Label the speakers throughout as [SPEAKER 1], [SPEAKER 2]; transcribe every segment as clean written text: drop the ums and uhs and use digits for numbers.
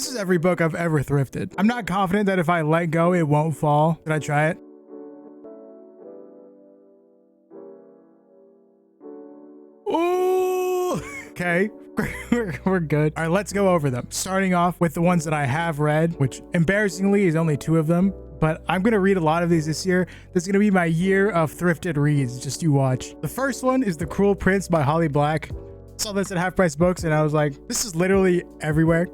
[SPEAKER 1] This is every book I've ever thrifted. I'm not confident that if I let go, it won't fall. Should I try it? Ooh, okay. We're good. All right, let's go over them. Starting off with the ones that I have read, which embarrassingly is only 2 of them, but I'm going to read a lot of these this year. This is going to be my year of thrifted reads. Just you watch. The first one is The Cruel Prince by Holly Black. Saw this at Half Price Books and I was like, this is literally everywhere.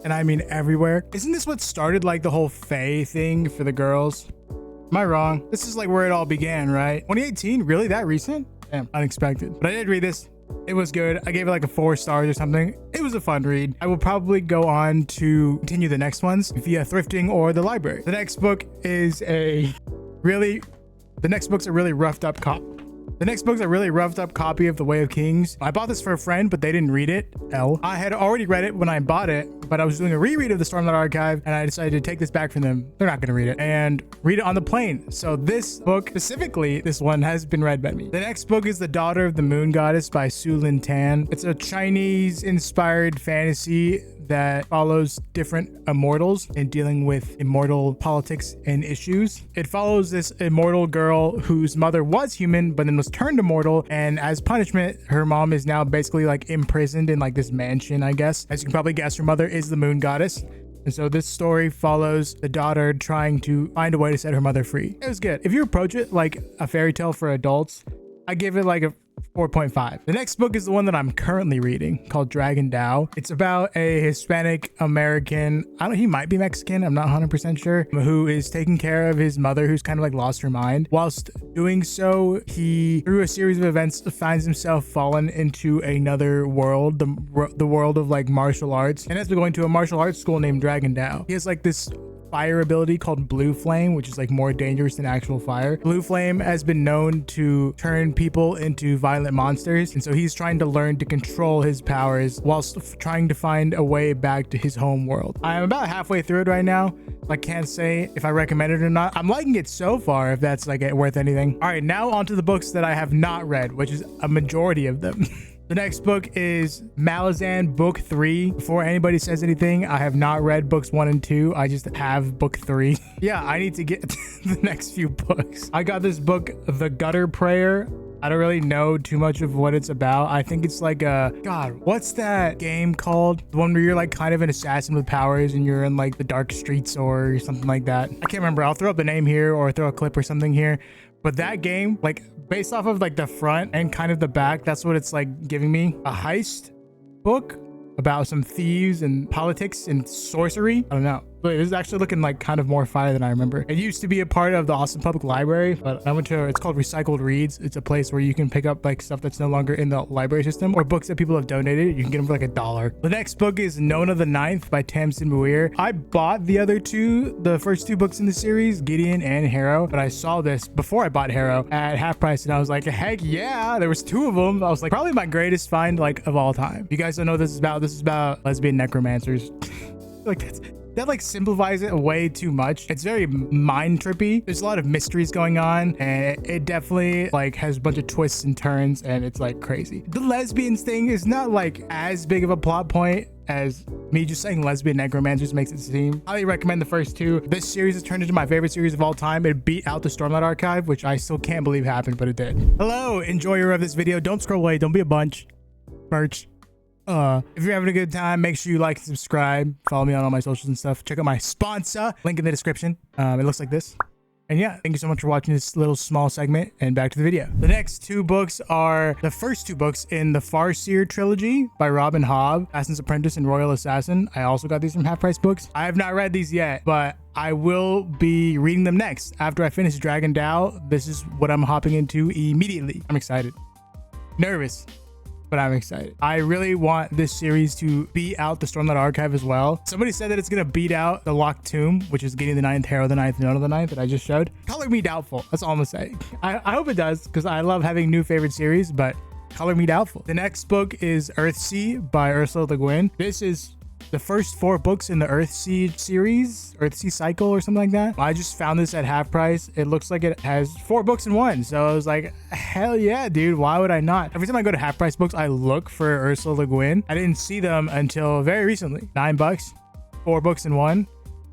[SPEAKER 1] And I mean everywhere. Isn't this what started like the whole Fae thing for the girls? Am I wrong? This is like where it all began, right? 2018? Really? That recent? Damn, unexpected. But I did read this. It was good. I gave it like a 4 stars or something. It was a fun read. I will probably go on to continue the next ones via thrifting or the library. The next book is a really roughed up copy. The next book's a really roughed up copy of The Way of Kings. I bought this for a friend, but they didn't read it. I had already read it when I bought it, but I was doing a reread of the Stormlight Archive and I decided to take this back from them. They're not going to read it and read it on the plane. So this book, specifically, this one has been read by me. The next book is The Daughter of the Moon Goddess by Su Lin Tan. It's a Chinese inspired fantasy that follows different immortals in dealing with immortal politics and issues. It follows this immortal girl whose mother was human, but then was turned immortal. And as punishment, her mom is now basically like imprisoned in like this mansion, I guess. As you can probably guess, her mother is the moon goddess. And so this story follows the daughter trying to find a way to set her mother free. It was good. If you approach it like a fairy tale for adults, I give it like a 4.5. The next book is the one that I'm currently reading called Dragon Dao. It's about a Hispanic American, he might be Mexican, I'm not 100% sure, who is taking care of his mother who's kind of like lost her mind. Whilst doing so, he, through a series of events, finds himself fallen into another world, the world of like martial arts, and ends up going to a martial arts school named Dragon Dao. He has like this fire ability called Blue Flame, which is like more dangerous than actual fire. Blue Flame has been known to turn people into violent monsters, and so he's trying to learn to control his powers whilst trying to find a way back to his home world. I'm about halfway through it right now. I can't say if I recommend it or not. I'm liking it so far, if that's like worth anything. All right, now onto the books that I have not read, which is a majority of them. The next book is Malazan Book 3. Before anybody says anything, I have not read books 1 and 2. I just have book 3. Yeah, I need to get the next few books. I got this book, The Gutter Prayer. I don't really know too much of what it's about. I think it's like God, what's that game called? The one where you're like kind of an assassin with powers and you're in like the dark streets or something like that. I can't remember. I'll throw up the name here or throw a clip or something here. But that game, like based off of like the front and kind of the back, that's what it's like giving me. A heist book about some thieves and politics and sorcery. I don't know. But this is actually looking like kind of more fire than I remember. It used to be a part of the Austin Public Library, but I went to, it's called Recycled Reads. It's a place where you can pick up like stuff that's no longer in the library system or books that people have donated. You can get them for like $1. The next book is Nona the Ninth by Tamsin Muir. I bought the other 2, the first 2 books in the series, Gideon and Harrow, but I saw this before I bought Harrow at half price and I was like, heck yeah, there was 2 of them. I was like, probably my greatest find like of all time. You guys don't know what this is about. This is about lesbian necromancers. Like that like simplifies it way too much. It's very mind trippy. There's a lot of mysteries going on and it definitely like has a bunch of twists and turns and it's like crazy. The lesbians thing is not like as big of a plot point as me just saying lesbian necromancers makes it seem. I highly recommend the first 2. This series has turned into my favorite series of all time. It beat out the Stormlight Archive, which I still can't believe happened, but it did. Hello, enjoyer of this video. Don't scroll away. Don't be a bunch. Merch. If you're having a good time, make sure you like and subscribe. Follow me on all my socials and stuff. Check out my sponsor, link in the description. It looks like this. And yeah, thank you so much for watching this little small segment and back to the video. The next 2 books are the first 2 books in the Farseer trilogy by Robin Hobb, Assassin's Apprentice and Royal Assassin. I also got these from Half Price Books. I have not read these yet, but I will be reading them next. After I finish Dragon Dao, this is what I'm hopping into immediately. I'm excited. Nervous, but I'm excited. I really want this series to beat out the Stormlight Archive as well. Somebody said that it's gonna beat out the Locked Tomb, which is Gideon the Ninth, Harrow the Ninth, Nona the Ninth that I just showed. Color me doubtful. That's all I'm gonna say. I hope it does because I love having new favorite series, but color me doubtful. The next book is Earthsea by Ursula Le Guin. This is the first 4 books in the Earthsea series, Earthsea cycle or something like that. I just found this at half price. It looks like it has 4 books in one. So I was like, hell yeah, dude. Why would I not? Every time I go to half price books, I look for Ursula Le Guin. I didn't see them until very recently. $9. 4 books in one.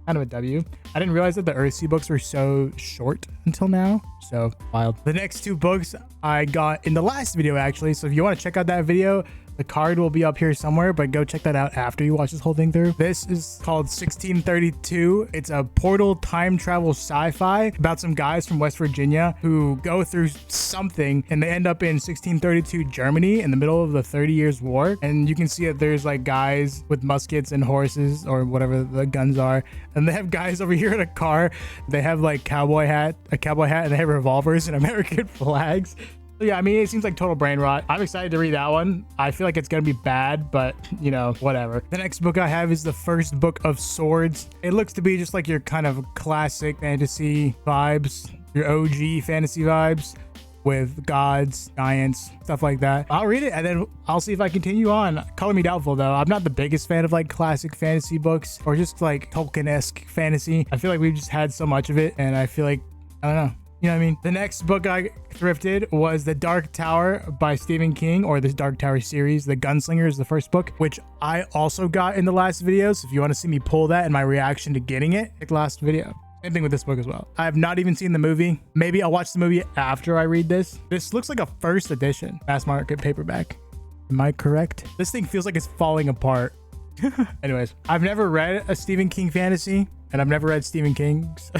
[SPEAKER 1] Kind of a W. I didn't realize that the Earthsea books were so short until now. So wild. The next 2 books I got in the last video, actually. So if you want to check out that video, the card will be up here somewhere, but go check that out after you watch this whole thing through. This is called 1632. It's a portal time travel sci-fi about some guys from West Virginia who go through something and they end up in 1632 Germany in the middle of the 30 Years War. And you can see that there's like guys with muskets and horses or whatever the guns are. And they have guys over here in a car. They have like a cowboy hat, and they have revolvers and American flags. So yeah, I mean, it seems like total brain rot. I'm excited to read that one. I feel like it's gonna be bad, but you know, whatever. The next book I have is the First Book of Swords. It looks to be just like your kind of classic fantasy vibes, your OG fantasy vibes with gods, giants, stuff like that. I'll read it and then I'll see if I continue on. Color me doubtful though. I'm not the biggest fan of like classic fantasy books or just like Tolkien-esque fantasy. I feel like we've just had so much of it and I feel like, I don't know. You know what I mean? The next book I thrifted was The Dark Tower by Stephen King, or this Dark Tower series. The Gunslinger is the first book, which I also got in the last video. So if you want to see me pull that and my reaction to getting it, check the last video. Same thing with this book as well. I have not even seen the movie. Maybe I'll watch the movie after I read this. This looks like a first edition mass market paperback. Am I correct? This thing feels like it's falling apart. Anyways, I've never read a Stephen King fantasy and I've never read Stephen King's.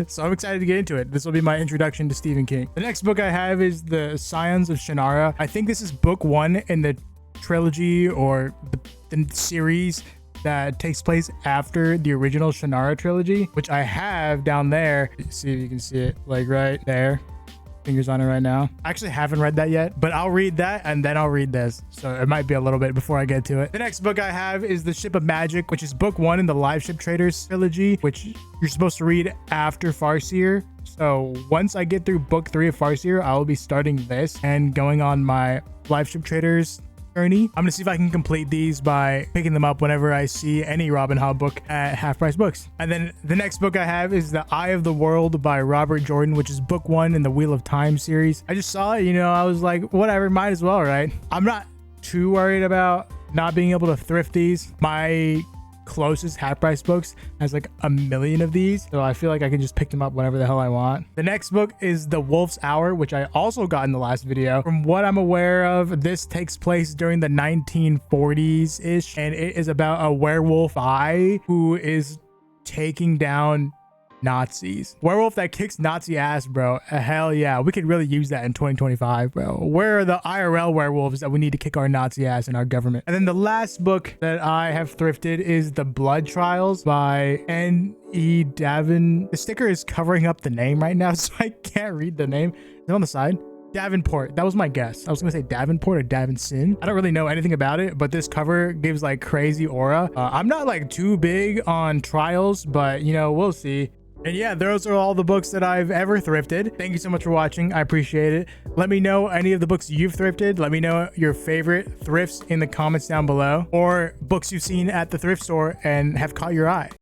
[SPEAKER 1] So I'm excited to get into it. This will be my introduction to Stephen King. The next book I have is The Scions of Shannara. I think this is book 1 in the trilogy or the series that takes place after the original Shannara trilogy, which I have down there. See if you can see it, like right there. Fingers on it right now. I actually haven't read that yet, but I'll read that and then I'll read this. So it might be a little bit before I get to it. The next book I have is The Ship of Magic, which is book 1 in the Live Ship Traders trilogy, which you're supposed to read after Farseer. So once I get through book 3 of Farseer, I will be starting this and going on my Live Ship Traders journey. I'm gonna see if I can complete these by picking them up whenever I see any Robin Hood book at Half Price Books. And then the next book I have is The Eye of the World by Robert Jordan, which is book 1 in the Wheel of Time series. I just saw it, you know, I was like, whatever, might as well, right? I'm not too worried about not being able to thrift these. My closest Half Price Books has like a million of these, so I feel like I can just pick them up whenever the hell I want. The next book is The Wolf's Hour, which I also got in the last video. From what I'm aware of, this takes place during the 1940s ish, and it is about a werewolf who is taking down Nazis. Werewolf that kicks Nazi ass, bro. Hell yeah, we could really use that in 2025, bro. Where are the IRL werewolves that we need to kick our Nazi ass in our government? And then the last book that I have thrifted is The Blood Trials by N.E. Davin. The sticker is covering up the name right now, so I can't read the name. It's on the side. Davenport. That was my guess. I was gonna say Davenport or Davinson. I don't really know anything about it, but this cover gives like crazy aura. I'm not like too big on trials, but you know, we'll see. And yeah, those are all the books that I've ever thrifted. Thank you so much for watching. I appreciate it. Let me know any of the books you've thrifted. Let me know your favorite thrifts in the comments down below, or books you've seen at the thrift store and have caught your eye.